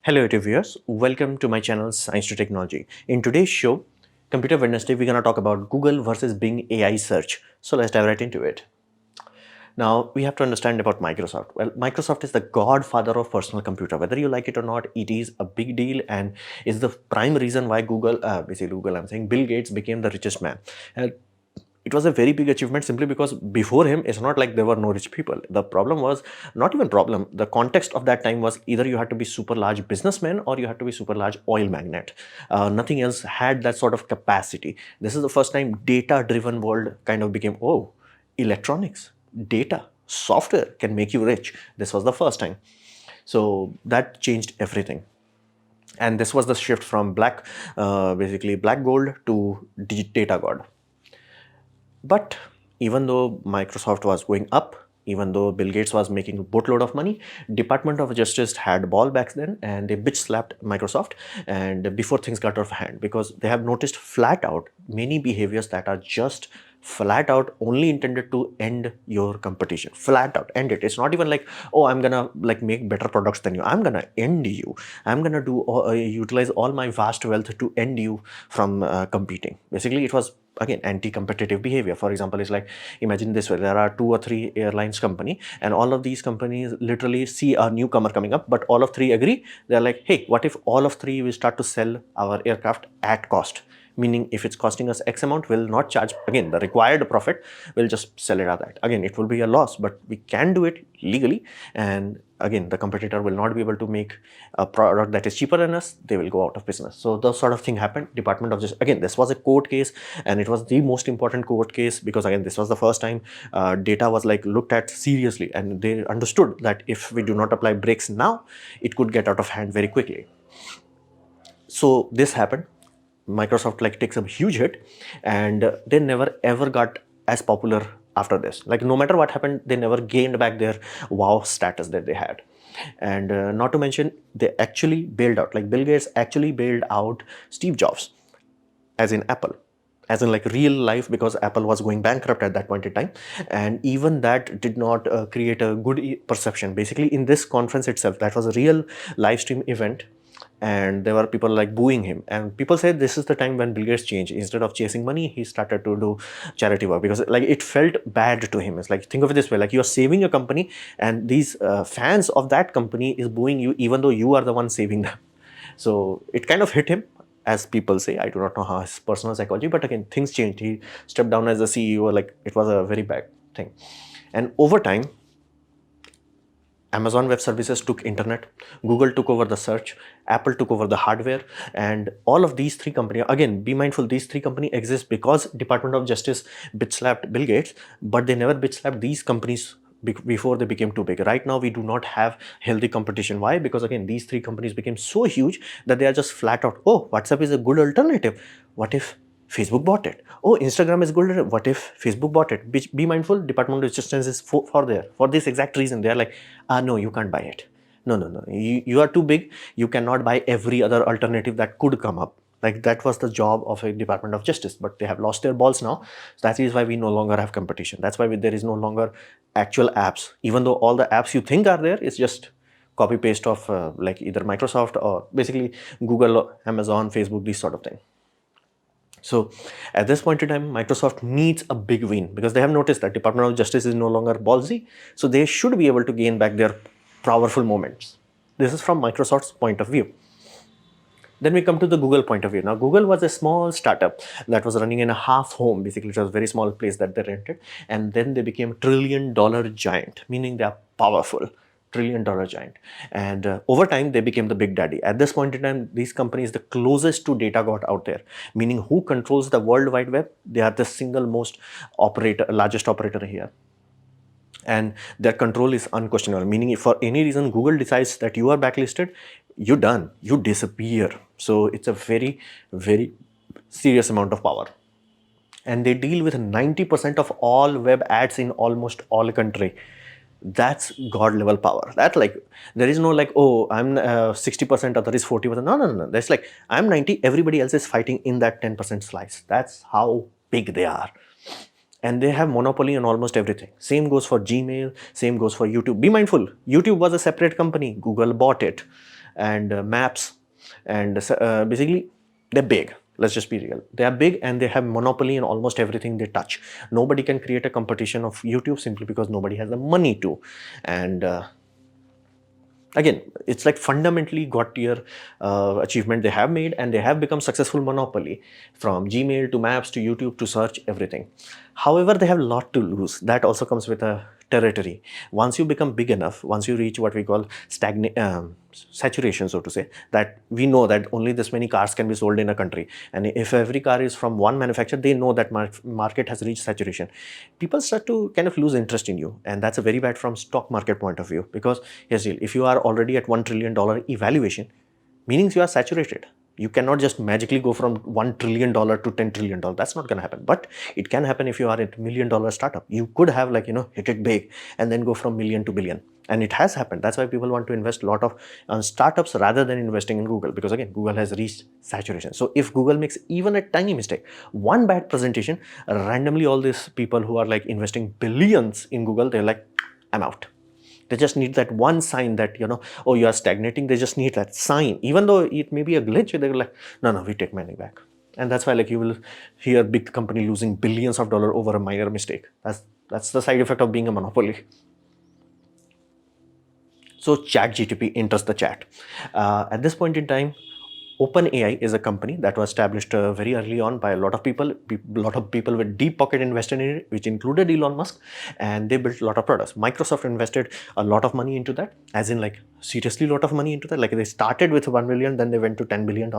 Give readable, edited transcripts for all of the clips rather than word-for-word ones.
Hello YouTube viewers, welcome to my channel Science to Technology. In today's show, Computer Wednesday, we're gonna talk about Google versus Bing AI search. So let's dive right into it. Now, we have to understand about Microsoft. Well, Microsoft is the godfather of personal computer. Whether you like it or not, it is a big deal and is the prime reason why I'm saying Bill Gates became the richest man. And it was a very big achievement simply because before him, it's not like there were no rich people. The problem was not even problem. The context of that time was either you had to be super large businessman or you had to be super large oil magnate. Nothing else had that sort of capacity. This is the first time data-driven world kind of became, oh, electronics, data, software can make you rich. This was the first time. So that changed everything. And this was the shift from basically black gold to data god. But even though Microsoft was going up, even though Bill Gates was making a boatload of money, Department of Justice had ball back then and they bitch slapped Microsoft and before things got out of hand, because they have noticed flat out many behaviors that are just flat out only intended to end your competition. Flat out end it. It's not even like, oh, I'm gonna like make better products than you. I'm gonna end you. I'm gonna utilize all my vast wealth to end you from competing. Basically, it was again anti-competitive behavior. For example, it's like, imagine this way: there are 2 or 3 airlines company and all of these companies literally see a newcomer coming up, but all of three agree. They're like, hey, what if all of three will start to sell our aircraft at cost? Meaning if it's costing us X amount, we'll not charge again the required profit, we'll just sell it at that. Again, it will be a loss, but we can do it legally. And again, the competitor will not be able to make a product that is cheaper than us. They will go out of business. So those sort of thing happened. Department of Justice, again, this was a court case and it was the most important court case because again, this was the first time data was like looked at seriously and they understood that if we do not apply brakes now, it could get out of hand very quickly. So this happened. Microsoft like takes a huge hit and they never ever got as popular after this. Like no matter what happened, they never gained back their wow status that they had. And not to mention, they actually bailed out, like Bill Gates actually bailed out Steve Jobs, as in Apple, as in like real life, because Apple was going bankrupt at that point in time. And even that did not create a good perception. Basically, in this conference itself, that was a real live stream event and there were people like booing him, and people said this is the time when Bill Gates changed. Instead of chasing money, he started to do charity work because like it felt bad to him. It's like, think of it this way, like you're saving a company and these fans of that company is booing you even though you are the one saving them. So it kind of hit him, as people say. I do not know how his personal psychology, but again, things changed. He stepped down as a CEO. Like it was a very bad thing. And over time, Amazon Web Services took internet, Google took over the search, Apple took over the hardware, and all of these three companies, again, be mindful, these three companies exist because Department of Justice bitch slapped Bill Gates, but they never bitch slapped these companies before they became too big. Right now, we do not have healthy competition. Why? Because again, these three companies became so huge that they are just flat out, oh, WhatsApp is a good alternative. What if Facebook bought it? Oh, Instagram is good. What if Facebook bought it? Be mindful, Department of Justice is for there. For this exact reason, they are like, no, you can't buy it. No. You are too big. You cannot buy every other alternative that could come up. Like that was the job of a Department of Justice, but they have lost their balls now. So that is why we no longer have competition. That's why there is no longer actual apps. Even though all the apps you think are there, it's just copy paste of like either Microsoft or basically Google, Amazon, Facebook, these sort of thing. So at this point in time, Microsoft needs a big win because they have noticed that Department of Justice is no longer ballsy. So they should be able to gain back their powerful moments. This is from Microsoft's point of view. Then we come to the Google point of view. Now, Google was a small startup that was running in a half home. Basically, it was a very small place that they rented. And then they became $1 trillion giant, meaning they are powerful. $1 trillion giant. And over time, they became the big daddy. At this point in time, these companies, the closest to data got out there, meaning who controls the World Wide Web, they are the single most largest operator here. And their control is unquestionable, meaning if for any reason Google decides that you are blacklisted, you're done, you disappear. So it's a very, very serious amount of power. And they deal with 90% of all web ads in almost all country. That's god level power. That like, there is no like, oh, I'm 60%, other is 40%. No. That's like, I'm 90, everybody else is fighting in that 10% slice. That's how big they are. And they have monopoly on almost everything. Same goes for Gmail, same goes for YouTube. Be mindful, YouTube was a separate company. Google bought it. and Maps, and basically they're big. Let's just be real. They are big and they have monopoly in almost everything they touch. Nobody can create a competition of YouTube simply because nobody has the money to. And again, it's like fundamentally got tier achievement they have made, and they have become successful monopoly from Gmail to Maps to YouTube to search, everything. However, they have a lot to lose. That also comes with a territory. Once you become big enough, once you reach what we call saturation, so to say, that we know that only this many cars can be sold in a country, and if every car is from one manufacturer, they know that market has reached saturation. People start to kind of lose interest in you, and that's a very bad from stock market point of view, because here's the deal: if you are already at $1 trillion evaluation, meaning you are saturated. You cannot just magically go from $1 trillion to $10 trillion. That's not going to happen. But it can happen if you are a $1 million startup. You could have, like, hit it big and then go from million to billion. And it has happened. That's why people want to invest a lot of startups rather than investing in Google, because again, Google has reached saturation. So if Google makes even a tiny mistake, one bad presentation, randomly all these people who are like investing billions in Google, they're like, I'm out. They just need that one sign that, oh, you are stagnating. They just need that sign. Even though it may be a glitch, they're like, no, we take money back. And that's why, like, you will hear big company losing billions of dollars over a minor mistake. That's the side effect of being a monopoly. So ChatGPT enters the chat. At this point in time, OpenAI is a company that was established very early on by a lot of people. A lot of people with deep pocket invested in it, which included Elon Musk, and they built a lot of products. Microsoft invested a lot of money into that, as in, like, seriously a lot of money into that. Like, they started with $1 million, then they went to $10 billion.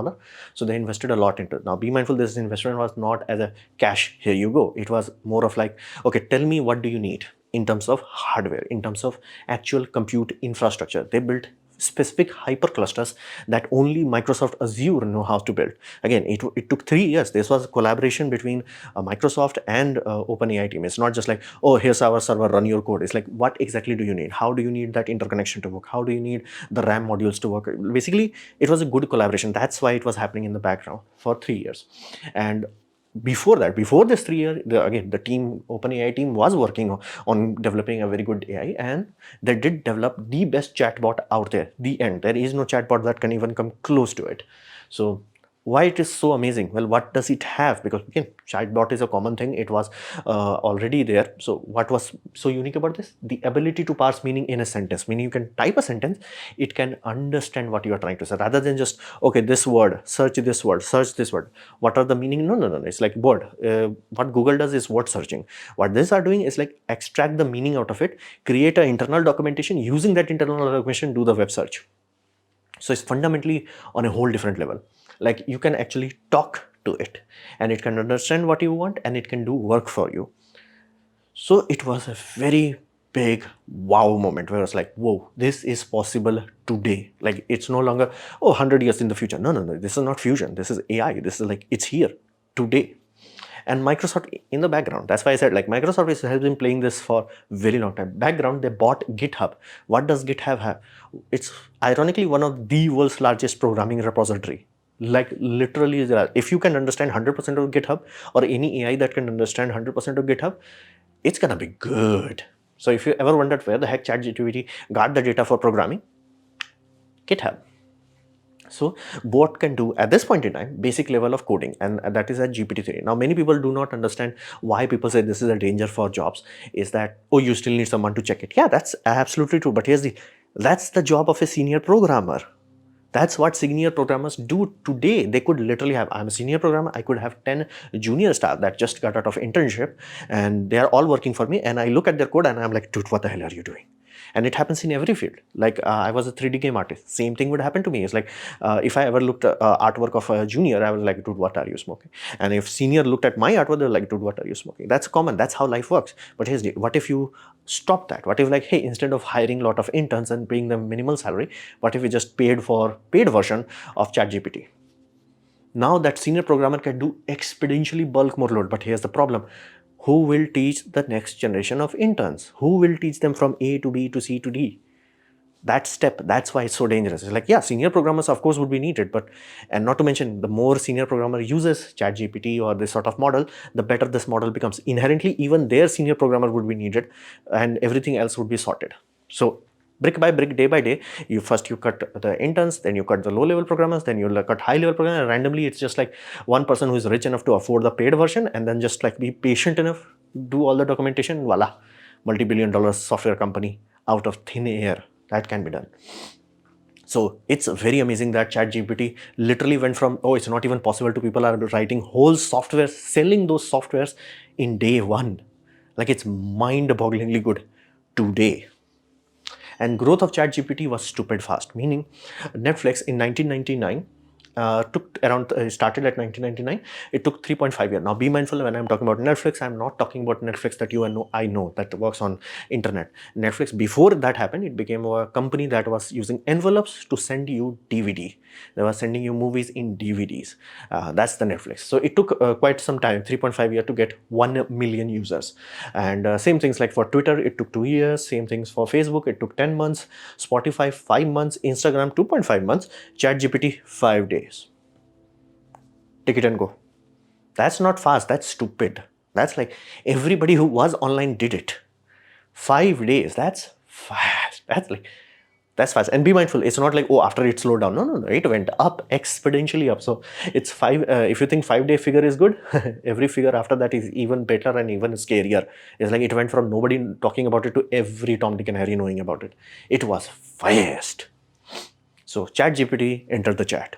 So they invested a lot into it. Now, be mindful, this investment was not as a cash, here you go. It was more of like, okay, tell me what do you need in terms of hardware, in terms of actual compute infrastructure. They built specific hyperclusters that only Microsoft Azure know how to build. Again, it took 3 years. This was a collaboration between Microsoft and OpenAI team. It's not just like, oh, here's our server, run your code. It's like, what exactly do you need? How do you need that interconnection to work? How do you need the RAM modules to work? Basically, it was a good collaboration. That's why it was happening in the background for 3 years. And before this 3 year, the team, OpenAI team, was working on developing a very good AI, and they did develop the best chatbot out there. The end. There is no chatbot that can even come close to it. So why it is so amazing? Well, what does it have? Because again, chatbot is a common thing. It was already there. So what was so unique about this? The ability to parse meaning in a sentence. Meaning you can type a sentence, it can understand what you are trying to say, rather than just, okay, this word, search this word, search this word. What are the meaning? No. It's like word. What Google does is word searching. What these are doing is like extract the meaning out of it, create an internal documentation, using that internal documentation, do the web search. So it's fundamentally on a whole different level. Like, you can actually talk to it and it can understand what you want and it can do work for you. So it was a very big wow moment where I was like, whoa, this is possible today. Like, it's no longer, oh, 100 years in the future. No. This is not fusion. This is AI. This is like, it's here today. And Microsoft in the background, that's why I said, like, Microsoft has been playing this for very long time. Background, they bought GitHub. What does GitHub have? It's ironically one of the world's largest programming repository. Like, literally, if you can understand 100% of GitHub, or any AI that can understand 100% of GitHub, it's gonna be good. So if you ever wondered where the heck ChatGPT got the data for programming, GitHub. So bot can do, at this point in time, basic level of coding, and that is at GPT-3. Now, many people do not understand why people say this is a danger for jobs. Is that, oh, you still need someone to check it. Yeah, that's absolutely true. But that's the job of a senior programmer. That's what senior programmers do today. They could literally have, I'm a senior programmer, I could have 10 junior staff that just got out of internship and they are all working for me, and I look at their code and I'm like, dude, what the hell are you doing? And it happens in every field. Like, I was a 3D game artist. Same thing would happen to me. It's like, if I ever looked at artwork of a junior, I was like, dude, what are you smoking? And if senior looked at my artwork, they're like, dude, what are you smoking? That's common. That's how life works. But here's the, what if you stop that? What if, like, hey, instead of hiring a lot of interns and paying them minimal salary, what if we just paid for paid version of ChatGPT? Now that senior programmer can do exponentially bulk more load. But here's the problem. Who will teach the next generation of interns? Who will teach them from A to B to C to D? That step, that's why it's so dangerous. It's like, yeah, senior programmers of course would be needed, but, and not to mention, the more senior programmer uses ChatGPT or this sort of model, the better this model becomes. Inherently, even their senior programmer would be needed and everything else would be sorted. So brick by brick, day by day. You cut the interns, then you cut the low level programmers, then you cut high level programmers, and randomly it's just like one person who is rich enough to afford the paid version, and then just like be patient enough, do all the documentation, voila, multi-billion-dollar software company out of thin air. That can be done. So it's very amazing that ChatGPT literally went from, oh, it's not even possible, to people are writing whole software, selling those softwares in day one. Like, it's mind-bogglingly good today. And growth of ChatGPT was stupid fast, meaning Netflix in 1999 started at 1999. It took 3.5 years. Now be mindful, when I'm talking about Netflix, I'm not talking about Netflix that you and I know that works on internet. Netflix, before that happened, it became a company that was using envelopes to send you DVD. They were sending you movies in DVDs. That's the Netflix. So it took quite some time, 3.5 years, to get 1 million users. And same things like for Twitter, it took 2 years. Same things for Facebook, it took 10 months. Spotify, 5 months. Instagram, 2.5 months. ChatGPT, 5 days. Take it and go. That's not fast, that's stupid. That's like everybody who was online did it. 5 days, that's fast. That's fast. And be mindful, it's not like, oh, after it slowed down. No, it went up, exponentially up. So it's if you think 5-day figure is good, every figure after that is even better and even scarier. It's like it went from nobody talking about it to every Tom, Dick and Harry knowing about it. It was fast. So ChatGPT entered the chat.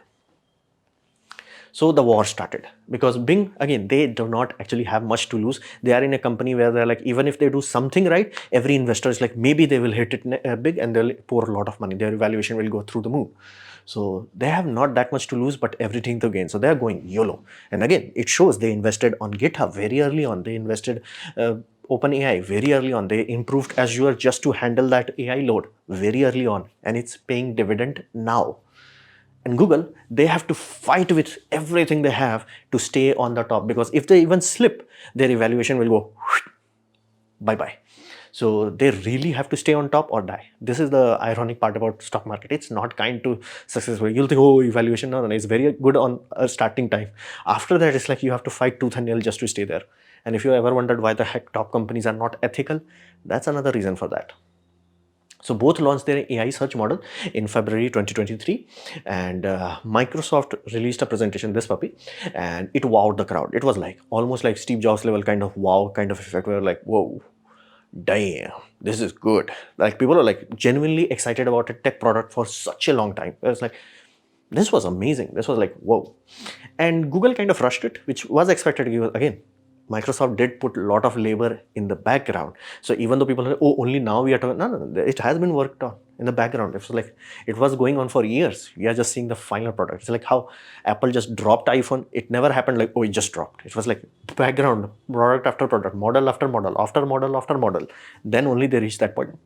So the war started, because Bing, again, they do not actually have much to lose. They are in a company where they're like, even if they do something right, every investor is like, maybe they will hit it big and they'll pour a lot of money. Their valuation will go through the moon. So they have not that much to lose, but everything to gain. So they're going YOLO. And again, it shows they invested on GitHub very early on. They invested OpenAI very early on. They improved Azure just to handle that AI load very early on. And it's paying dividend now. And Google, they have to fight with everything they have to stay on the top, because if they even slip, their evaluation will go bye-bye. So they really have to stay on top or die. This is the ironic part about stock market. It's not kind to successful. You'll think, oh, evaluation, no, it's very good on a starting time. After that, it's like you have to fight tooth and nail just to stay there. And if you ever wondered why the heck top companies are not ethical, that's another reason for that. So both launched their AI search model in February 2023, and Microsoft released a presentation, this puppy, and it wowed the crowd. It was like almost like Steve Jobs level kind of wow kind of effect, where like, whoa, damn, this is good. Like, people are like genuinely excited about a tech product for such a long time. It's like, this was amazing. This was like, whoa. And Google kind of rushed it, which was expected to give, again, Microsoft did put a lot of labor in the background. So even though people are like, oh, only now we are talking, no, it has been worked on in the background. It was like, it was going on for years. We are just seeing the final product. It's like how Apple just dropped iPhone. It never happened like, oh, it just dropped. It was like background, product after product, model after model, after model after model. Then only they reached that point.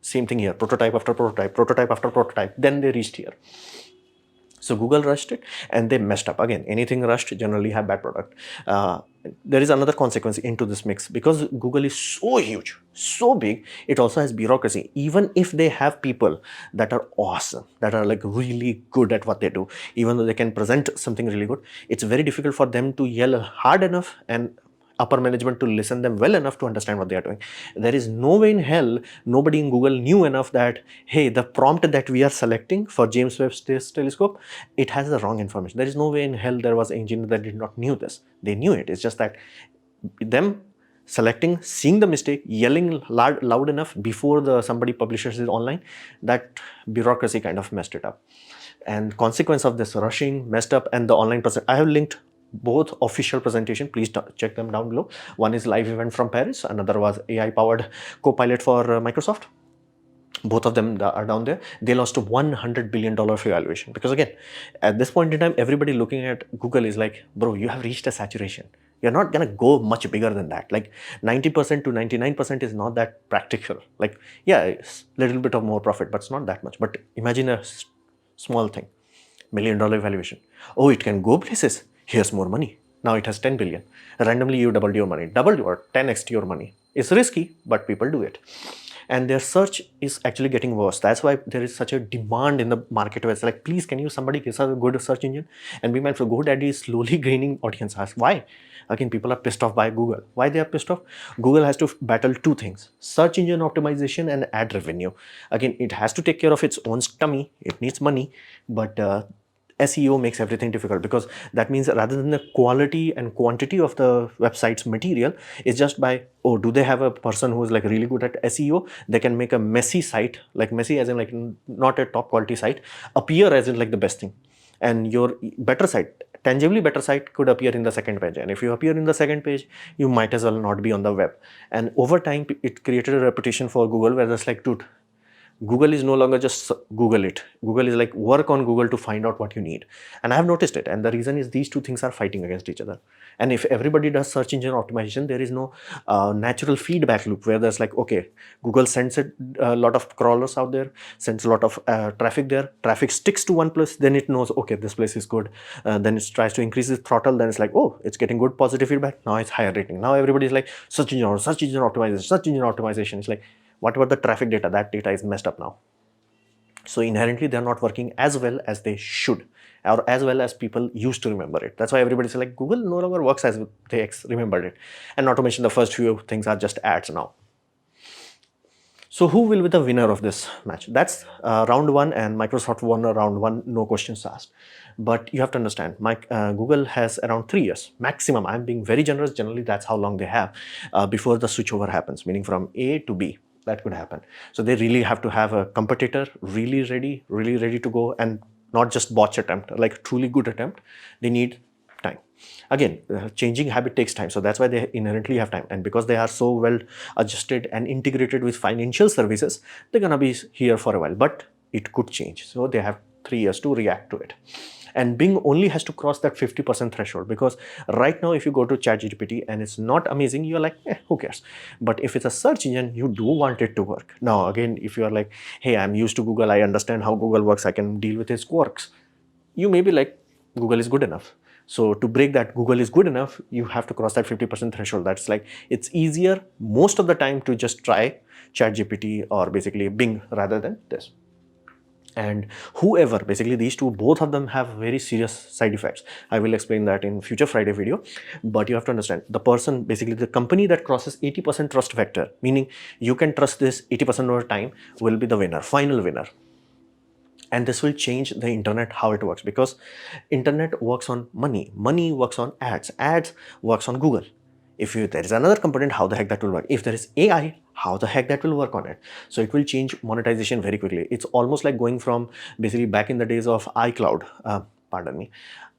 Same thing here, prototype after prototype, prototype after prototype. Then they reached here. So Google rushed it and they messed up. Again, anything rushed generally have bad product. There is another consequence into this mix, because Google is so huge, so big, it also has bureaucracy. Even if they have people that are awesome, that are like really good at what they do, even though they can present something really good, it's very difficult for them to yell hard enough and upper management to listen them well enough to understand what they are doing. There is no way in hell nobody in Google knew enough that, hey, the prompt that we are selecting for James Webb Space Telescope, it has the wrong information. There is no way in hell there was an engineer that did not knew this. They knew it. It's just that them selecting, seeing the mistake, yelling loud enough before somebody publishes it online, that bureaucracy kind of messed it up. And consequence of this rushing, messed up, and the online I have linked both official presentation. Please check them down below. One is live event from Paris. Another was AI powered Copilot for Microsoft. Both of them are down there. They lost $100 billion valuation, because again, at this point in time, everybody looking at Google is like, bro, you have reached a saturation. You're not gonna go much bigger than that. Like 90% to 99% is not that practical. Like, yeah, it's a little bit of more profit, but it's not that much. But imagine a small thing, $1 million valuation. Oh, it can go places. Here's more money. Now it has 10 billion. Randomly you doubled your money, doubled or 10x your money. It's risky, but people do it. and their search is actually getting worse. That's why there is such a demand in the market where it's like, please, can you somebody give us a good search engine? And be mindful, GoDaddy is slowly gaining audience. Ask why? Again, people are pissed off by Google. Why they are pissed off? Google has to battle two things: search engine optimization and ad revenue. Again, it has to take care of its own tummy. It needs money, but SEO makes everything difficult, because that means rather than the quality and quantity of the website's material, it's just by, oh, do they have a person who is like really good at SEO? They can make a messy site, like messy as in like not a top quality site, appear as in like the best thing. And your better site, tangibly better site, could appear in the second page. And if you appear in the second page, you might as well not be on the web. And over time, it created a reputation for Google where it's like, dude, Google is no longer just Google it. Google is like, work on Google to find out what you need. And I have noticed it. And the reason is these two things are fighting against each other. And if everybody does search engine optimization, there is no natural feedback loop where there's like, okay, Google sends a lot of crawlers out there, sends a lot of traffic there. Traffic sticks to one place, then it knows, okay, this place is good. Then it tries to increase its throttle. Then it's like, oh, it's getting good positive feedback. Now it's higher rating. Now everybody's like, search engine optimization, search engine optimization. It's like, what about the traffic data? That data is messed up now. So inherently, they're not working as well as they should, or as well as people used to remember it. That's why everybody's like, Google no longer works as they remembered it. And not to mention the first few things are just ads now. So who will be the winner of this match? That's round one, and Microsoft won round one, no questions asked. But you have to understand, Google has around 3 years maximum. I'm being very generous. Generally, that's how long they have before the switchover happens, meaning from A to B. That could happen. So they really have to have a competitor really ready to go, and not just botch attempt, like truly good attempt. They need time. Again, changing habit takes time. So that's why they inherently have time. And because they are so well adjusted and integrated with financial services, they're going to be here for a while, but it could change. So they have 3 years to react to it. And Bing only has to cross that 50% threshold, because right now, if you go to ChatGPT and it's not amazing, you're like, who cares? But if it's a search engine, you do want it to work. Now, again, if you're like, hey, I'm used to Google, I understand how Google works, I can deal with its quirks, you may be like, Google is good enough. So to break that Google is good enough, you have to cross that 50% threshold. That's like, it's easier most of the time to just try ChatGPT or basically Bing rather than this. And whoever, basically these two, both of them have very serious side effects. I will explain that in future Friday video. But you have to understand, the person, basically the company that crosses 80% trust vector, meaning you can trust this 80% over time, will be the winner, final winner. And this will change the internet, how it works, because internet works on money, money works on ads, ads works on Google. If there is another component, how the heck that will work? If there is AI, how the heck that will work on it? So it will change monetization very quickly. It's almost like going from basically back in the days of iCloud,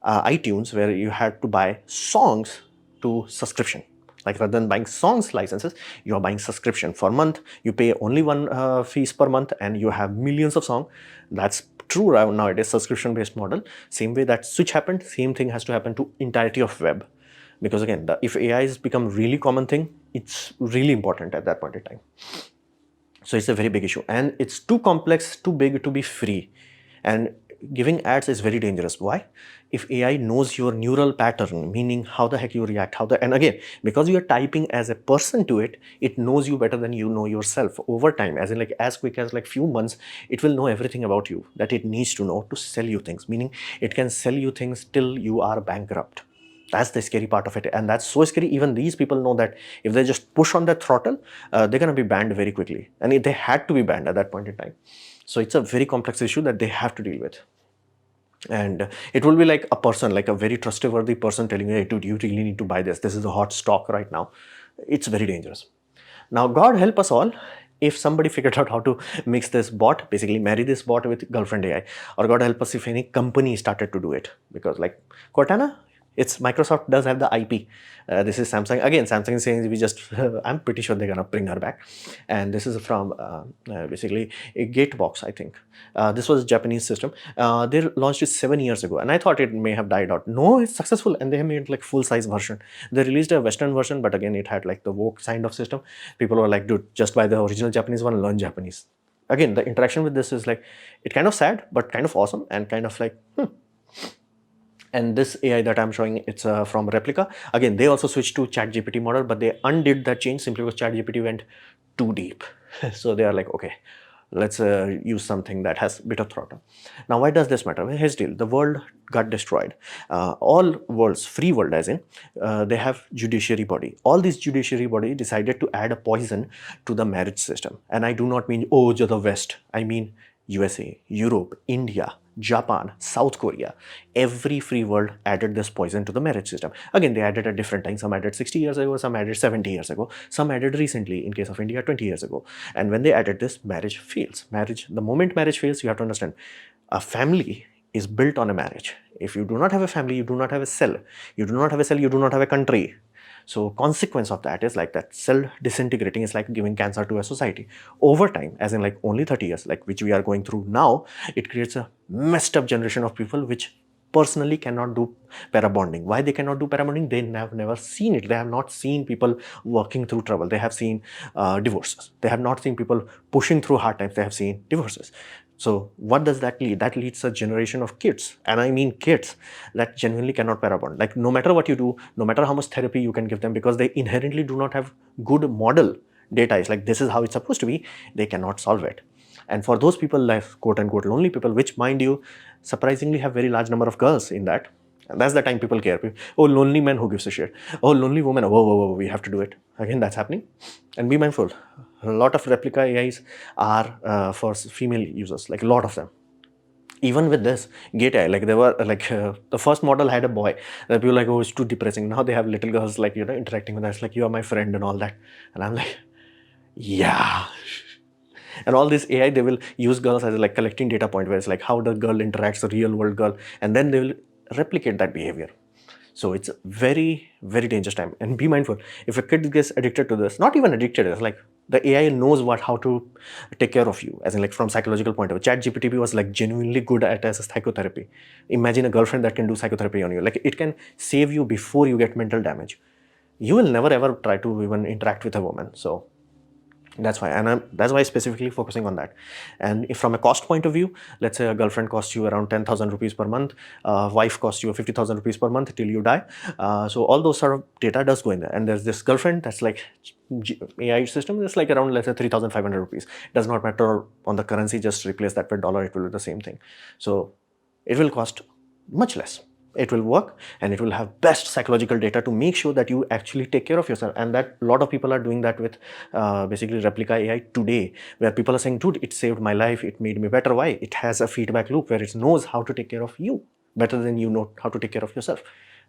iTunes, where you had to buy songs to subscription. Like rather than buying songs licenses, you are buying subscription for a month. You pay only one fees per month, and you have millions of songs. That's true nowadays, subscription-based model. Same way that switch happened, same thing has to happen to entirety of web. Because again, if AI has become really common thing, it's really important at that point in time. So it's a very big issue, and it's too complex, too big to be free. And giving ads is very dangerous. Why? If AI knows your neural pattern, meaning how the heck you react, and again, because you are typing as a person to it, it knows you better than you know yourself over time, as in like as quick as like few months, it will know everything about you that it needs to know to sell you things, meaning it can sell you things till you are bankrupt. That's the scary part of it, and that's so scary. Even these people know that if they just push on that throttle, they're going to be banned very quickly, and they had to be banned at that point in time. So it's a very complex issue that they have to deal with. And it will be like a person, like a very trustworthy person telling you, hey dude, you really need to buy this. This is a hot stock right now. It's very dangerous. Now, God help us all if somebody figured out how to mix this bot, basically marry this bot with Girlfriend AI. Or God help us if any company started to do it. Because like Cortana, it's Microsoft does have the IP. This is Samsung. Again, Samsung is saying we just, I'm pretty sure they're going to bring her back. And this is from basically a Gatebox, I think. This was a Japanese system. They launched it 7 years ago. And I thought it may have died out. No, it's successful. And they have made like full-size version. They released a Western version, but again, it had like the woke kind of system. People were like, dude, just buy the original Japanese one, learn Japanese. Again, the interaction with this is like, it's kind of sad, but kind of awesome and kind of like, And this AI that I'm showing, it's from Replica. Again, they also switched to ChatGPT model, but they undid that change simply because ChatGPT went too deep. So they are like, okay, let's use something that has a bit of throttle. Now, why does this matter? Well, here's the deal. The world got destroyed. All worlds, free world as in, they have judiciary body. All these judiciary body decided to add a poison to the marriage system. And I do not mean, oh, just the West. I mean USA, Europe, India, Japan, South Korea, every free world added this poison to the marriage system. Again, they added at different times. Some added 60 years ago, some added 70 years ago, some added recently, in case of India, 20 years ago. And when they added this, marriage fails. The moment marriage fails, you have to understand, a family is built on a marriage. If you do not have a family, you do not have a cell. You do not have a cell, you do not have a country. So consequence of that is like that cell disintegrating is like giving cancer to a society. Over time, as in like only 30 years, like which we are going through now, it creates a messed up generation of people which personally cannot do para bonding. Why they cannot do para bonding? They have never seen it. They have not seen people working through trouble. They have seen divorces. They have not seen people pushing through hard times. They have seen divorces. So what does that lead? That leads a generation of kids, and I mean kids, that genuinely cannot para bond. Like no matter what you do, no matter how much therapy you can give them, because they inherently do not have good model data. It's like this is how it's supposed to be. They cannot solve it. And for those people, like quote unquote lonely people, which mind you, surprisingly have very large number of girls in that. And that's the time people care. Oh, lonely man, who gives a shit? Oh, lonely woman, whoa, we have to do it. Again, that's happening. And be mindful. A lot of replica AIs are for female users, like a lot of them. Even with this Gate AI, like they were like the first model had a boy. That people were like, oh, it's too depressing. Now they have little girls like, you know, interacting with us, like you are my friend and all that. And I'm like, yeah. And all this AI, they will use girls as like collecting data point where it's like how the girl interacts, the real world girl, and then they will replicate that behavior. So it's a very, very dangerous time. And be mindful, if a kid gets addicted to this, not even addicted, it's like the AI knows how to take care of you, as in like from psychological point of view. ChatGPT was like genuinely good at as a psychotherapy. Imagine a girlfriend that can do psychotherapy on you. Like it can save you before you get mental damage. You will never ever try to even interact with a woman. So that's why, and that's why specifically focusing on that. And if from a cost point of view, let's say a girlfriend costs you around 10,000 rupees per month, wife costs you 50,000 rupees per month till you die. So all those sort of data does go in there. And there's this girlfriend that's like AI system, it's like around, let's say 3,500 rupees. Does not matter on the currency, just replace that with dollar, it will be the same thing. So it will cost much less. It will work and it will have best psychological data to make sure that you actually take care of yourself. And that a lot of people are doing that with basically replica AI today, where people are saying, dude, it saved my life, it made me better. Why? It has a feedback loop where it knows how to take care of you better than you know how to take care of yourself.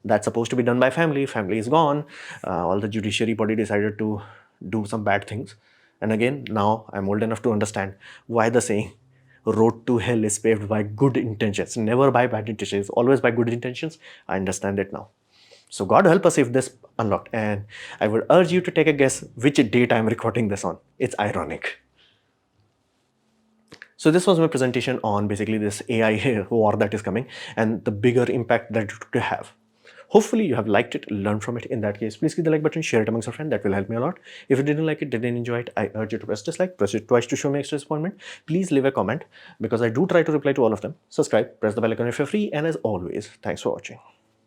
That's supposed to be done by family. Family is gone. All the judiciary body decided to do some bad things. And again, now I'm old enough to understand why the saying road to hell is paved by good intentions, never by bad intentions, always by good intentions. I understand it now. So God help us if this unlocked. And I would urge you to take a guess which date I'm recording this on. It's ironic. So this was my presentation on basically this AI war that is coming and the bigger impact that it could have. Hopefully you have liked it, learned from it. In that case, please click the like button, share it amongst your friends. That will help me a lot. If you didn't like it, didn't enjoy it, I urge you to press dislike, press it twice to show me extra disappointment. Please leave a comment because I do try to reply to all of them. Subscribe, press the bell icon if you're free. And as always, thanks for watching.